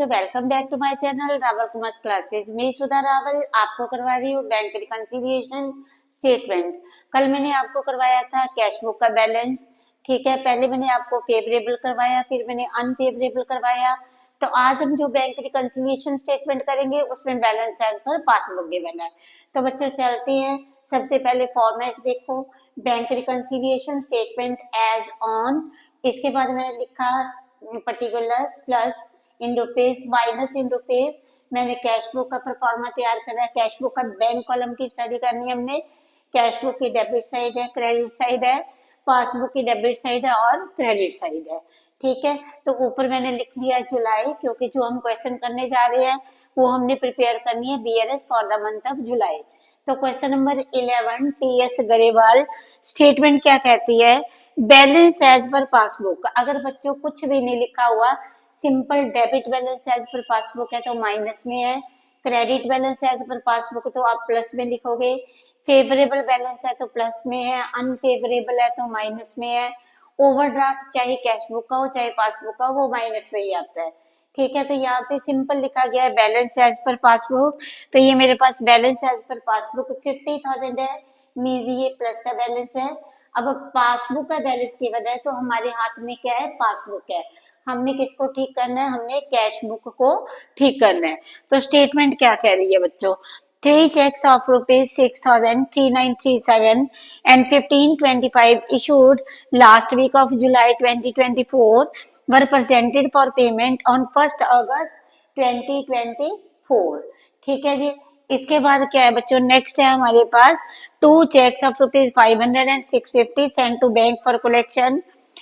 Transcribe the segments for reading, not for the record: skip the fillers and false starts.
बच्चों, welcome back to my channel Rawal Kumar classes. मैं सुधा रावल आपको करवा रही हूँ बैंक रिकंसिलिएशन स्टेटमेंट। कल मैंने आपको करवाया था कैश बुक का बैलेंस, ठीक है। पहले मैंने आपको फेवरेबल करवाया, फिर मैंने अनफेवरेबल करवाया। तो आज हम जो बैंक रिकंसिलिएशन स्टेटमेंट करेंगे उसमें balance as per passbook given है। तो बच्चों चलते हैं। सबसे पहले फॉर्मेट देखो, bank reconciliation statement as on. इसके बाद मैंने लिखा particulars plus in rupees minus in rupees. मैंने कैश बुक का परफॉर्मा तैयार करा है। कैश बुक का बैंक कॉलम की स्टडी करनी है हमने। कैश बुक की डेबिट साइड है, क्रेडिट साइड है, पासबुक की डेबिट साइड है और क्रेडिट साइड है, ठीक है। तो ऊपर मैंने लिख लिया जुलाई, क्योंकि जो हम क्वेश्चन करने जा रहे हैं वो हमने प्रिपेयर करनी है BRS for the month of July. तो question number 11 TS Grewal statement क्या कहती है? Balance as per passbook. अगर बच्चों कुछ भी नहीं लिखा हुआ, simple debit balance as per passbook है तो माइनस में है, credit balance as per passbook तो आप प्लस में लिखोगे, फेवरेबल बैलेंस है तो प्लस में है, अनफेवरेबल है तो माइनस में है, ओवरड्राफ्ट चाहे कैश बुक का हो चाहे पासबुक का हो वो माइनस में ही आता है, ठीक है। तो यहाँ पे सिंपल लिखा गया है बैलेंस एज पर पासबुक। तो ये मेरे पास बैलेंस एज पर पासबुक 50,000 है, मीन्स ये प्लस का बैलेंस है। अब पासबुक का बैलेंस गिवन है तो हमारे हाथ में क्या है? पासबुक है। हमने किसको ठीक करना है? हमने कैश बुक को ठीक करना है। तो स्टेटमेंट क्या कह रही है बच्चों? 3 checks of rupees 6,3937 and 1525 issued last week of July 2024 were presented for payment on 1st August 2024, ठीक है जी। इसके बाद क्या है बच्चों? नेक्स्ट है हमारे पास 2 checks of rupees 500 and 650 sent to bank for collection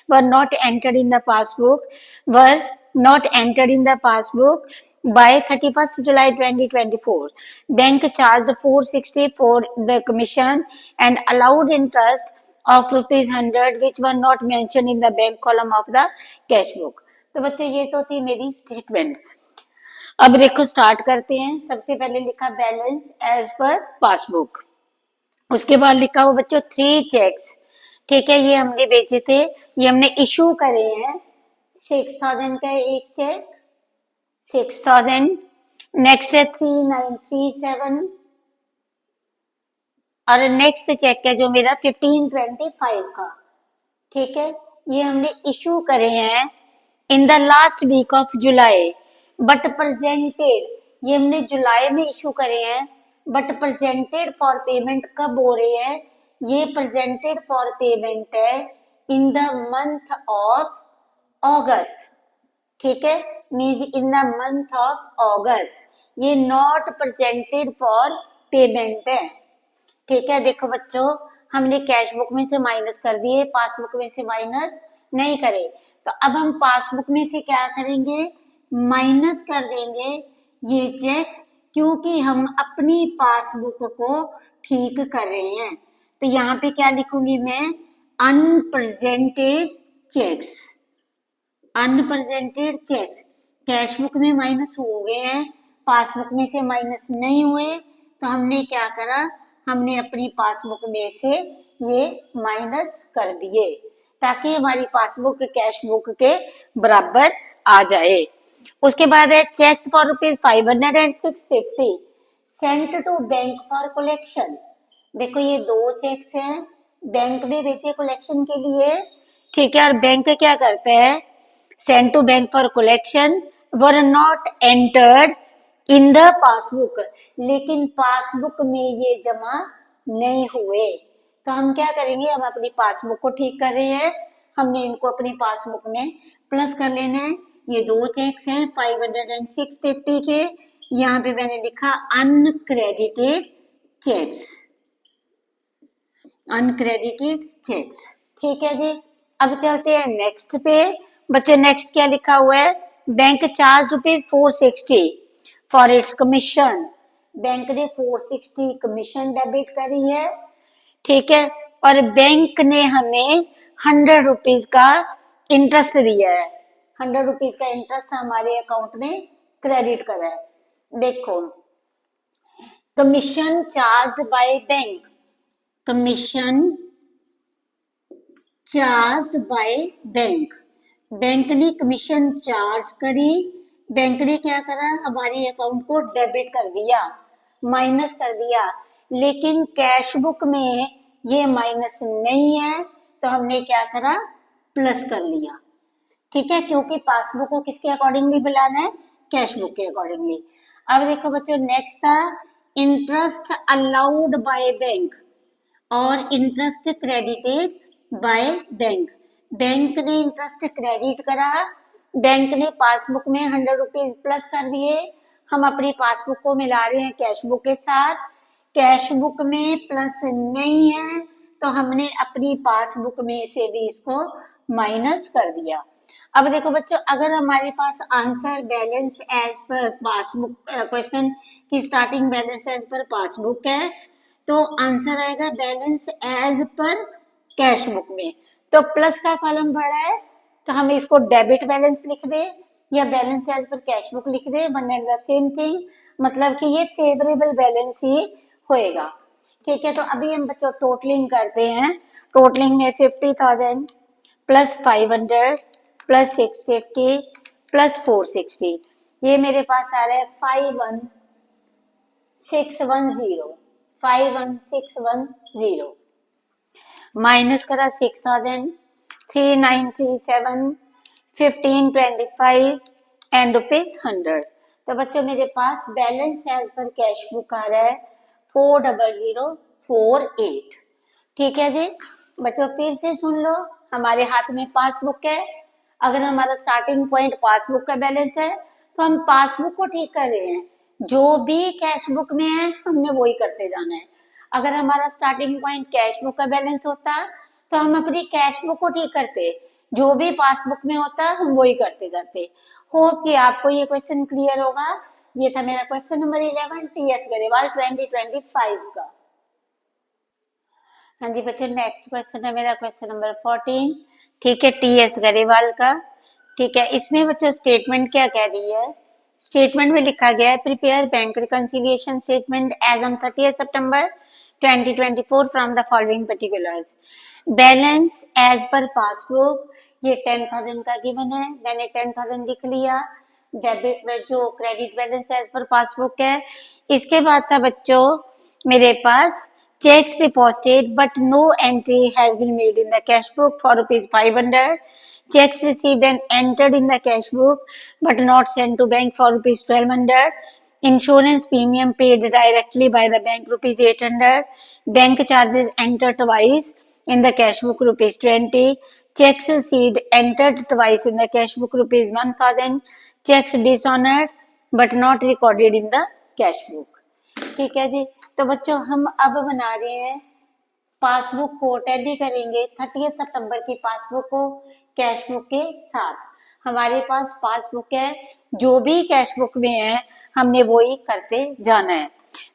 were not entered in the passbook by 31st July 2024. Bank charged 460 for the commission and allowed interest of rupees 100 which were not mentioned in the bank column of the cash book. तो बच्चों ये तो थी मेरी statement. अब देखो start करते हैं। सबसे पहले लिखा बैलेंस एज पर पासबुक, उसके बाद लिखा हुआ बच्चों 3 चेक्स, ठीक है। ये हमने बेचे थे, ये हमने इशू करे हैं। 6,000 का एक चेक 6,000, नेक्स्ट है 3,937 और नेक्स्ट चेक है जो मेरा 1525 का, ठीक है। ये हमने इशू करे हैं in the last week of July but presented, ये हमने जुलाई में इशू करे हैं बट प्रेजेंटेड फॉर पेमेंट कब हो रहे हैं? ये प्रेजेंटेड फॉर पेमेंट है इन द मंथ ऑफ अगस्त, ठीक है, means in the month of अगस्त। ये नॉट प्रेजेंटेड फॉर पेमेंट है, ठीक है। देखो बच्चों हमने कैश बुक में से माइनस कर दिए, पासबुक में से माइनस नहीं करे। तो अब हम पासबुक में से क्या करेंगे? माइनस कर देंगे ये चेक्स, क्योंकि हम अपनी पासबुक को ठीक कर रहे हैं। तो यहाँ पे क्या लिखूंगी मैं? Unpresented cheques, unpresented cheques. Cash book में माइनस हो गए हैं, पासबुक में से माइनस नहीं हुए, तो हमने क्या करा? हमने अपनी पासबुक में से ये माइनस कर दिए ताकि हमारी पासबुक कैश बुक के बराबर आ जाए। उसके बाद है cheques for rupees 500 and 650 sent to bank for collection. देखो ये 2 चेक्स हैं, बैंक में भेजे कलेक्शन के लिए, ठीक है। और बैंक क्या करता है? Sent to bank for collection were not entered in the passbook, लेकिन पासबुक में ये जमा नहीं हुए। तो हम क्या करेंगे? हम अपनी पासबुक को ठीक कर रहे हैं, हमने इनको अपनी पासबुक में प्लस कर लेना है। ये 2 चेक्स हैं 500 and 650 के, यहाँ पे मैंने लिखा अनक्रेडिटेड चेक्स, अनक्रेडिटेड चेक्स, ठीक है जी। अब चलते हैं नेक्स्ट पे। बच्चे नेक्स्ट क्या लिखा हुआ है? Bank charge rupees 460 for its commission. Bank ने 460 कमीशन डेबिट करी है, ठीक है। और बैंक ने हमें 100 रुपीज का इंटरेस्ट दिया है, 100 रुपीज का इंटरेस्ट हमारे अकाउंट में क्रेडिट करा है। देखो commission charged by bank, commission charged by bank, bank ने कमीशन चार्ज करी बैंक ने क्या करा, हमारे अकाउंट को डेबिट कर दिया, माइनस कर दिया, लेकिन कैश बुक में ये माइनस नहीं है, तो हमने क्या करा, प्लस कर लिया। ठीक है, क्योंकि पासबुक को किसके अकॉर्डिंगली बनाना है, कैश बुक के अकॉर्डिंगली। अब देखो बच्चों, नेक्स्ट था इंटरेस्ट अलाउड बाय बैंक और interest credited by bank. Bank ने इंटरेस्ट क्रेडिट करा, बैंक ने पासबुक में 100 रुपीज प्लस कर दिए, हम अपनी पासबुक को मिला रहे हैं कैश बुक के साथ, कैश बुक में प्लस नहीं है, तो हमने अपनी पासबुक में से भी इसको माइनस कर दिया। अब देखो बच्चों, अगर हमारे पास answer balance as per passbook, question की starting balance as per passbook है, तो आंसर आएगा balance as per cash book में। तो प्लस का कॉलम बड़ा है, तो हम इसको डेबिट बैलेंस लिख दे या balance as per cash book लिख दे, one and the same thing, मतलब कि ये फेवरेबल बैलेंस ही होएगा। ठीक है, तो अभी हम बच्चों टोटलिंग करते हैं। टोटलिंग में 50,000 प्लस 500 प्लस 650 प्लस 460, ये मेरे पास आ रहा है 51,610 माइनस करा 6,000, 3,937, 1525 एंड ₹100। तो बच्चों मेरे पास balance as per cash book आ रहा है 40048। ठीक है जी बच्चों, फिर से सुन लो, हमारे हाथ में पासबुक है, अगर हमारा स्टार्टिंग पॉइंट पासबुक का बैलेंस है, तो हम पासबुक को ठीक कर रहे हैं, जो भी कैश बुक में है हमने वही करते जाना है। अगर हमारा स्टार्टिंग पॉइंट कैश बुक का बैलेंस होता, तो हम अपनी कैश बुक को ठीक करते, जो भी पासबुक में होता हम वही करते जाते। होप कि आपको ये क्वेश्चन क्लियर होगा। ये था मेरा क्वेश्चन नंबर 11 टीएस गरेवाल 2025 का। हाँ जी बच्चों, नेक्स्ट क्वेश्चन है मेरा क्वेश्चन नंबर 14, ठीक है, टीएस गरेवाल का। ठीक है, इसमें बच्चों स्टेटमेंट क्या कह रही है, स्टेटमेंट में लिखा गया है prepare bank reconciliation statement as on 30 सितंबर 2024 from the following particulars. Balance as per passbook, ये 10,000 का गिवन है, मैंने 10,000 लिख लिया। डेबिट जो credit balance as per passbook है। इसके बाद था बच्चों मेरे पास checks deposited but no entry has been made in the cash book for ₹500, checks received and entered in the cash book but not sent to bank for ₹1,200, insurance premium paid directly by the bank ₹800, bank charges entered twice in the cash book ₹20, checks received entered twice in the cash book ₹1,000, checks dishonored but not recorded in the cash book। ठीक है जी, तो बच्चों हम अब बना रहे हैं passbook को, टैली करेंगे 30 सितंबर की पासबुक को कैश बुक के साथ। हमारे पास पासबुक है, जो भी कैश बुक में है हमने वो ही करते जाना है।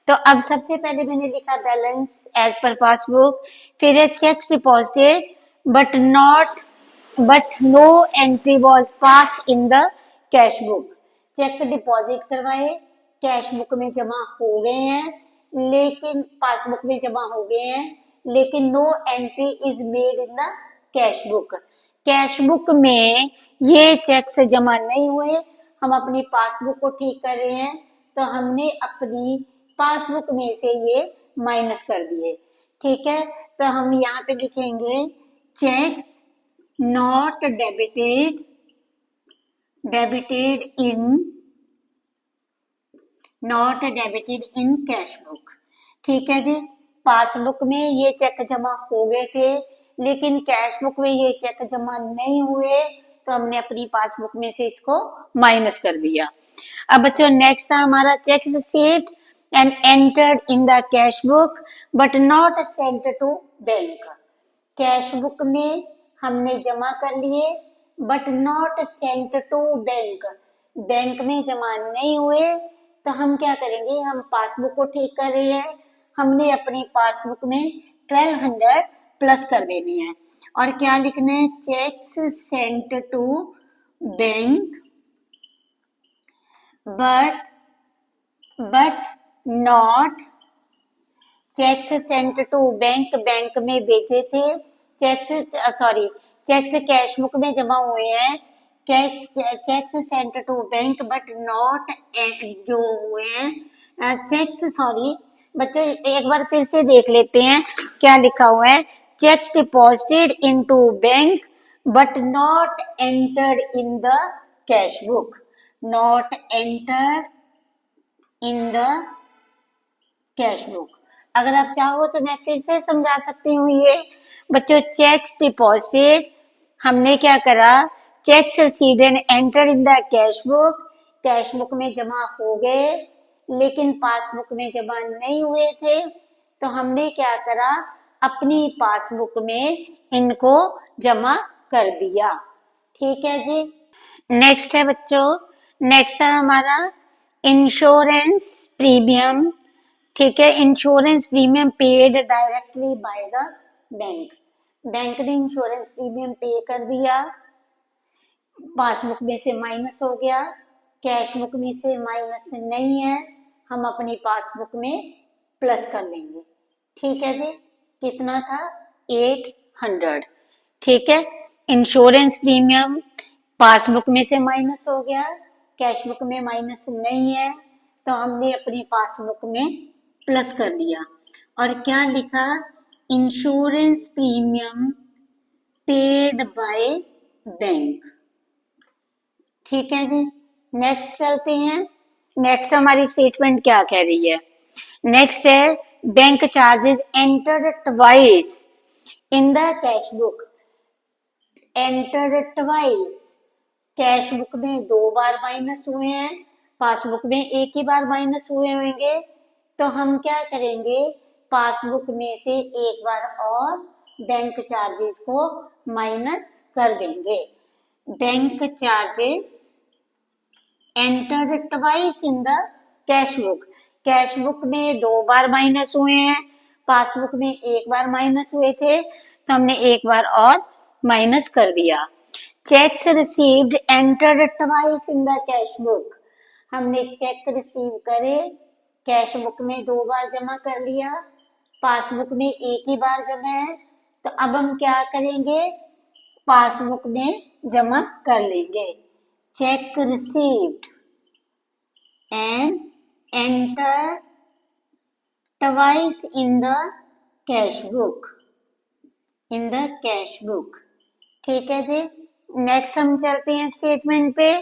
तो अब सबसे पहले मैंने लिखा बैलेंस एज पर पासबुक, फिर है cheques deposited but no entry was passed in the cash book. Cheque deposit करवाए, कैश बुक में जमा हो गए हैं, लेकिन पासबुक में जमा हो गए हैं, लेकिन no entry is made in the cash book. Cash book में ये चेक्स जमा नहीं हुए, हम अपनी पासबुक को ठीक कर रहे हैं, तो हमने अपनी पासबुक में से ये माइनस कर दिए। ठीक है, तो हम यहाँ पे लिखेंगे cheques not debited in cash book. ठीक है जी, पासबुक में ये चेक जमा हो गए थे, लेकिन कैश बुक में ये चेक जमा नहीं हुए, तो हमने अपनी पासबुक में से इसको माइनस कर दिया। अब बच्चों नेक्स्ट था हमारा cheque received and entered in the cash book but not sent to bank. Cash book में हमने जमा कर लिए but not sent to bank, bank में जमा नहीं हुए, तो हम क्या करेंगे, हम पासबुक को ठीक कर रहे हैं, हमने अपनी पासबुक में 1200 प्लस कर देनी है और क्या लिखना है, cheques sent to bank but not, cheques sent to bank, bank में भेजे थे, चेक्स कैश बुक में जमा हुए हैं, cheques sent to bank but not जो हुए हैं चेक्स, सॉरी बच्चों एक बार फिर से देख लेते हैं क्या लिखा हुआ है। Cheques deposited into bank but not entered in the cash book, not entered in the cash book. अगर आप चाहो तो मैं फिर से समझा सकती हूँ ये बच्चों। चेक्स डिपॉजिटेड, हमने क्या करा, cheques received and enter in the cash book, cash book में जमा हो गए लेकिन पासबुक में जमा नहीं हुए थे, तो हमने क्या करा, अपनी पासबुक में इनको जमा कर दिया। ठीक है जी। नेक्स्ट है बच्चों, नेक्स्ट है हमारा इंश्योरेंस प्रीमियम। ठीक है, insurance premium paid directly by the bank. Bank ने इंश्योरेंस प्रीमियम पे कर दिया, पासबुक में से माइनस हो गया, कैश बुक में से माइनस नहीं है, हम अपनी पासबुक में प्लस कर लेंगे। ठीक है जी, कितना था 800। ठीक है, इंश्योरेंस प्रीमियम पासबुक में से माइनस हो गया, कैश बुक में माइनस नहीं है, तो हमने अपनी पासबुक में प्लस कर दिया और क्या लिखा, insurance premium paid by bank. ठीक है जी, नेक्स्ट चलते हैं। नेक्स्ट हमारी स्टेटमेंट क्या कह रही है, नेक्स्ट है bank charges entered twice in the cash book, entered twice, cash book में 2 बार माइनस हुए हैं, पासबुक में एक ही बार माइनस हुए होंगे, तो हम क्या करेंगे, पासबुक में से एक बार और बैंक चार्जेस को माइनस कर देंगे। Bank charges entered twice in the cash book, cash book में 2 बार माइनस हुए हैं, पासबुक में एक बार माइनस हुए थे, तो हमने एक बार और माइनस कर दिया। Cheques received entered twice in the cash book, हमने चेक रिसीव करे, कैश बुक में 2 बार जमा कर लिया, पासबुक में एक ही बार जमा है, तो अब हम क्या करेंगे, पासबुक में जमा कर लेंगे। Cheque received and enter twice in the cash book, in the cash book. ठीक है जी, नेक्स्ट हम चलते हैं स्टेटमेंट पे।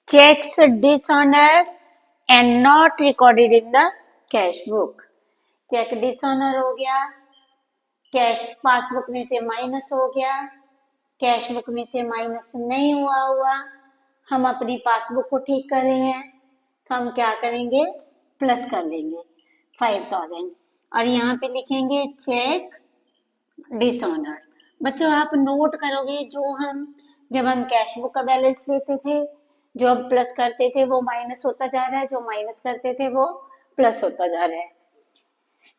Cheques dishonoured and not recorded in the cash book, cheque dishonour हो गया, कैश पासबुक में से माइनस हो गया, कैश बुक में से माइनस नहीं हुआ, हम अपनी पासबुक को ठीक कर रहे हैं, तो हम क्या करेंगे, प्लस कर लेंगे 5000 और यहाँ पे लिखेंगे चेक डिसऑनर्ड। बच्चों आप नोट करोगे, जब हम कैश बुक का बैलेंस लेते थे, जो अब प्लस करते थे वो माइनस होता जा रहा है, जो माइनस करते थे वो प्लस होता जा रहा है।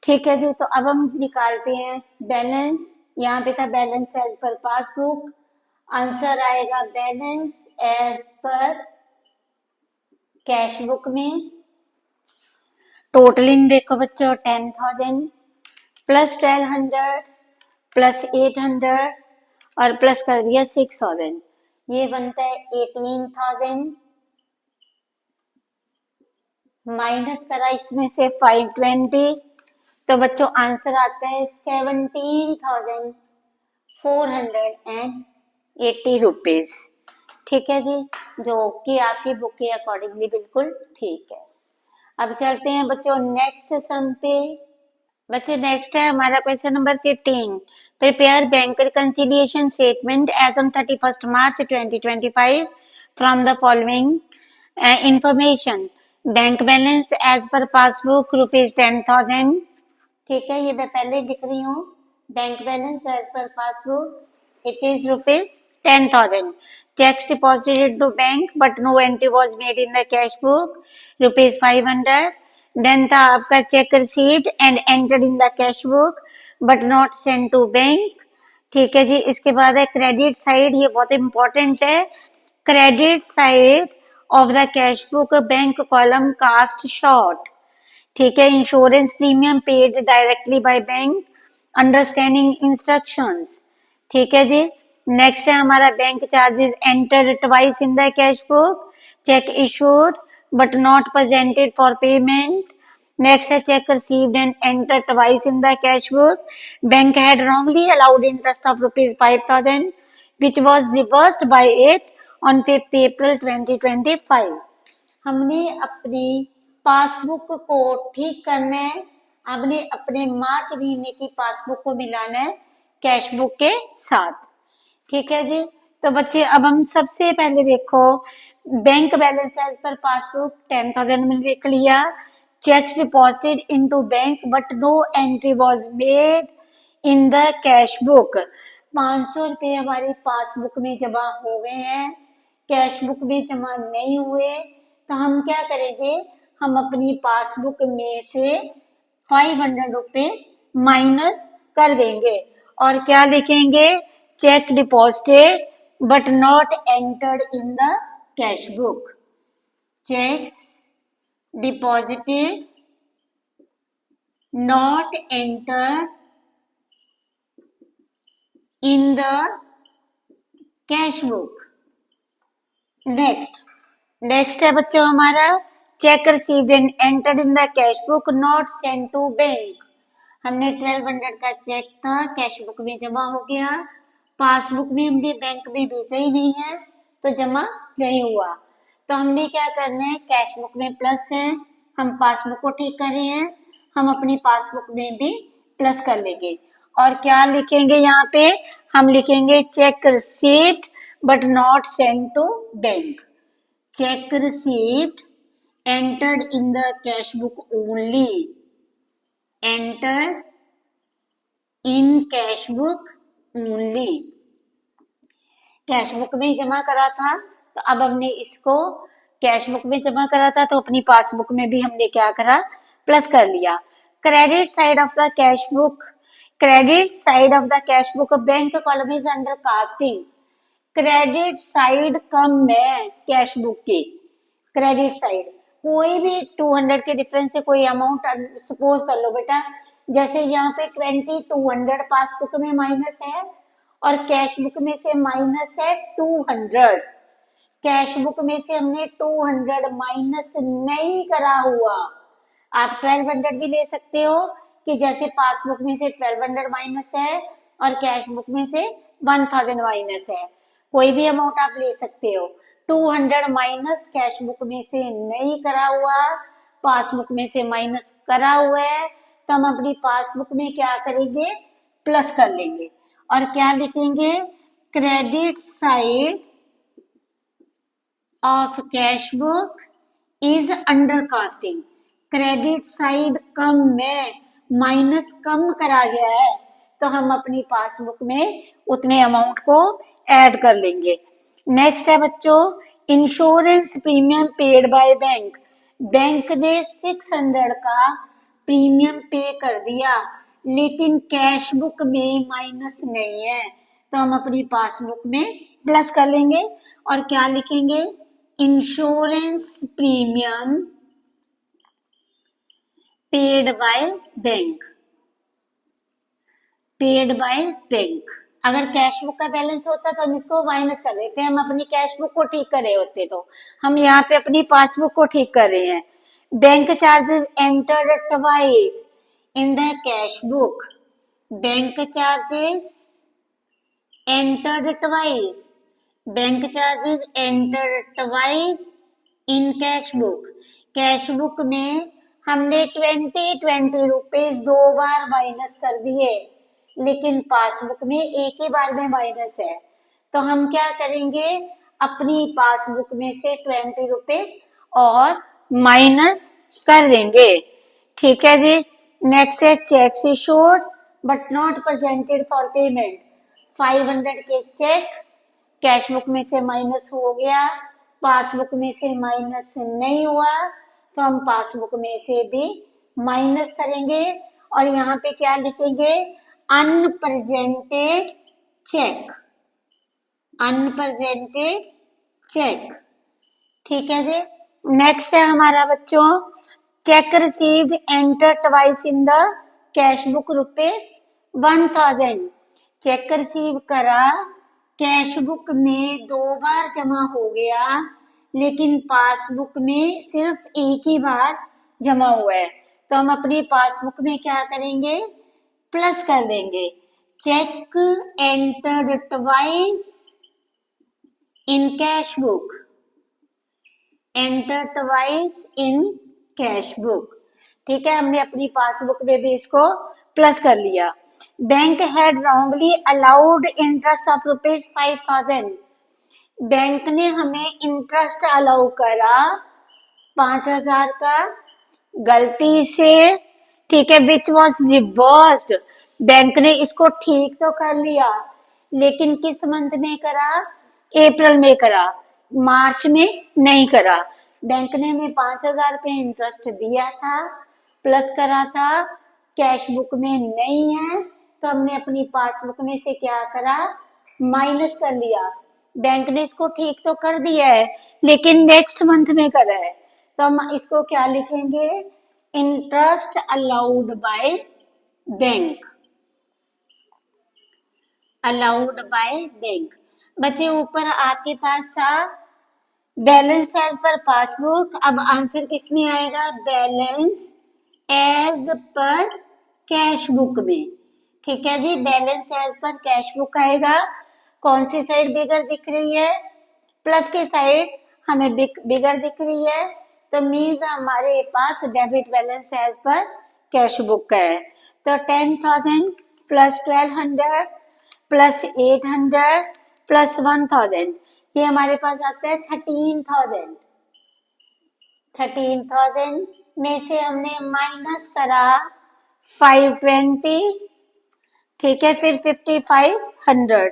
ठीक है जी, तो अब हम निकालते हैं बैलेंस। यहाँ पे था balance as per passbook, answer आएगा balance as per cash book में। टोटलिंग देखो बच्चों 10,000 प्लस 1200 प्लस 800 और प्लस कर दिया 6000, ये बनता है 18,000, माइनस करा इसमें से 520, तो बच्चों आंसर आता है 17,480 रुपीज। ठीक है जी, जो कि आपकी बुक के अकॉर्डिंगली बिल्कुल ठीक है। अब चलते हैं बच्चों नेक्स्ट सम पे। बच्चों नेक्स्ट है हमारा question number 15। Prepare bank reconciliation statement as on 31 March 2025 from the following information. Bank balance as per passbook ₹10,000। ठीक है, ये मैं पहले लिख रही हूँ, bank balance as per passbook it is ₹10,000। Checks deposited to bank but no entry was made in the cash book ₹500। Then था आपका check received and entered in the cash book but not sent to bank। ठीक है जी, इसके बाद है credit side, ये बहुत important है। Credit side of the cash book bank column cast short. ठीक है, insurance premium paid directly by bank, understanding instructions. ठीक है जी, नेक्स्ट है हमारा bank charges entered twice in the cash book, cheque issued but not presented for payment. Next है cheque received and entered twice in the cash book, bank had wrongly allowed interest of rupees 5,000 which was reversed by it on 5th April 2025. हमने अपनी passbook को ठीक करना है, हमने अपने मार्च महीने की पासबुक को मिलाना है कैश बुक के साथ. ठीक है जी. तो बच्चे अब हम सबसे पहले देखो bank balance as per passbook 10,000 में लिख लिया. Cheques deposited into bank but no entry was made in the cash book. 500 रुपए हमारी पासबुक में जमा हो गए हैं, कैश बुक में जमा नहीं हुए. तो हम क्या करेंगे, हम अपनी पासबुक में से 500 रुपीज माइनस कर देंगे और क्या लिखेंगे, cheque deposited but not entered in the cash book. Cheques deposited not entered in the cash book. Next है बच्चों हमारा cheque received and entered in the cash book not send to bank. हमने 1200 का चेक था, cash book में जमा हो गया, पासबुक में हमने बैंक में भेजा ही नहीं है तो जमा नहीं हुआ. तो हमने क्या करना है, कैश बुक में प्लस है, हम पासबुक को ठीक कर रहे हैं, हम अपनी पासबुक में भी प्लस कर लेंगे. और क्या लिखेंगे यहाँ पे, हम लिखेंगे cheque received but not send to bank. Check received entered in the cash book only. Entered in cash book only. Cash book में जमा करा था तो अब हमने इसको कैश बुक में जमा करा था तो अपनी पासबुक में भी हमने क्या करा, प्लस कर लिया. Credit side of the cash book, credit side of the cash book bank column is under casting. Credit side कम है कैश बुक की. क्रेडिट साइड कोई भी 200 के डिफरेंस से कोई अमाउंट सपोज कर लो बेटा, जैसे यहाँ पे 2200 पासबुक में माइनस है और कैश बुक में से माइनस है 200. कैश बुक में से हमने 200 माइनस नहीं करा हुआ. आप 1200 भी ले सकते हो कि जैसे पासबुक में से 1200 माइनस है और कैश बुक में से 1000 माइनस है, कोई भी अमाउंट आप ले सकते हो. 200 माइनस कैश बुक में से नहीं करा हुआ, पासबुक में से माइनस करा हुआ है, तो हम अपनी पासबुक में क्या करेंगे, प्लस कर लेंगे और क्या लिखेंगे, credit side of cash book is under casting. Credit side कम में माइनस कम करा गया है तो हम अपनी पासबुक में उतने अमाउंट को ऐड कर लेंगे. नेक्स्ट है बच्चों insurance premium paid by bank. Bank ने 600 का प्रीमियम पे कर दिया लेकिन कैश बुक में माइनस नहीं है तो हम अपनी पासबुक में प्लस कर लेंगे और क्या लिखेंगे, insurance premium paid by bank. Paid by bank. अगर कैश बुक का बैलेंस होता तो हम इसको माइनस कर देते हैं, हम अपनी कैश बुक को ठीक कर रहे होते, तो हम यहाँ पे अपनी पासबुक को ठीक कर रहे हैं. Bank charges entered twice in the cash book. Bank charges entered twice. Bank charges entered twice in cash book. Cash book में हमने 20 रुपीज 2 बार माइनस कर दिए लेकिन पासबुक में एक ही बार में माइनस है तो हम क्या करेंगे, अपनी पासबुक में से 20 रुपीज और माइनस कर देंगे. ठीक है जी. नेक्स्ट है cheques issued but not presented for payment. 500 के चेक कैश बुक में से माइनस हो गया, पासबुक में से माइनस नहीं हुआ तो हम पासबुक में से भी माइनस करेंगे और यहाँ पे क्या लिखेंगे, अनप्रेजेंटेड चेक. Unrepresented check. ठीक है जी. नेक्स्ट है हमारा बच्चों check received enter twice in the cash book rupees 1000. Check receive करा कैश बुक में 2 बार जमा हो गया, लेकिन पासबुक में सिर्फ एक ही बार जमा हुआ है, तो हम अपनी पासबुक में क्या करेंगे, प्लस कर देंगे। Cheque entered twice in cash book, enter twice in cash book. ठीक है, हमने अपनी पासबुक में भी इसको प्लस कर लिया। Bank had wrongly allowed interest of ₹5000, bank ने हमें इंटरेस्ट अलाउ करा 5000 का गलती से, ठीक है, विच वॉज रिवर्स्ड, बैंक ने इसको ठीक तो कर लिया, लेकिन किस मंथ में करा, अप्रैल में करा, मार्च में नहीं करा। बैंक ने हमें 5000 रुपये इंटरेस्ट दिया था, प्लस करा था, कैश बुक में नहीं है, तो हमने अपनी पासबुक में से क्या करा, माइनस कर लिया। बैंक ने इसको ठीक तो कर दिया है, लेकिन नेक्स्ट मंथ में करा है, तो हम इसको क्या लिखेंगे, interest allowed by bank, allowed by bank. बच्चे ऊपर आपके पास था बैलेंस एज पर पासबुक, अब आंसर किस में आएगा, balance as per cash book में। ठीक है जी, balance as per cash book आएगा। कौन सी साइड बिगर दिख रही है, प्लस की साइड हमें बिगर दिख रही है, तो मीन्स हमारे पास debit balance as per cash book का है। तो 10,000 प्लस 1200 प्लस 800 प्लस 1000, ये हमारे पास आता है 13,000। 13,000 में से हमने माइनस करा 520, ठीक है, फिर 5500,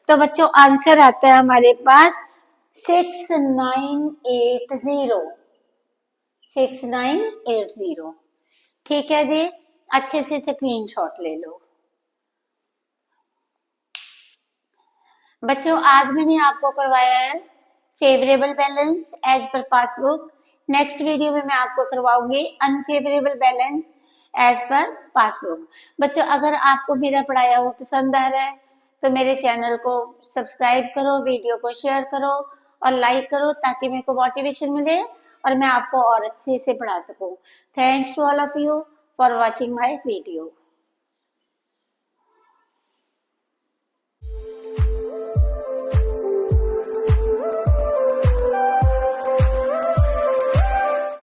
तो बच्चों आंसर आता है हमारे पास 6980, 6980। ठीक है जी, अच्छे से स्क्रीनशॉट ले लो। बच्चों आज मैंने आपको करवाया है favourable balance as per passbook, next video में मैं आपको करवाऊंगी unfavourable balance as per passbook. बच्चों अगर आपको मेरा पढ़ाया हुआ पसंद आ रहा है तो मेरे चैनल को सब्सक्राइब करो, वीडियो को शेयर करो और लाइक करो, ताकि मेरे को मोटिवेशन मिले और मैं आपको और अच्छे से पढ़ा सकूं। Thanks to all of you for watching my video.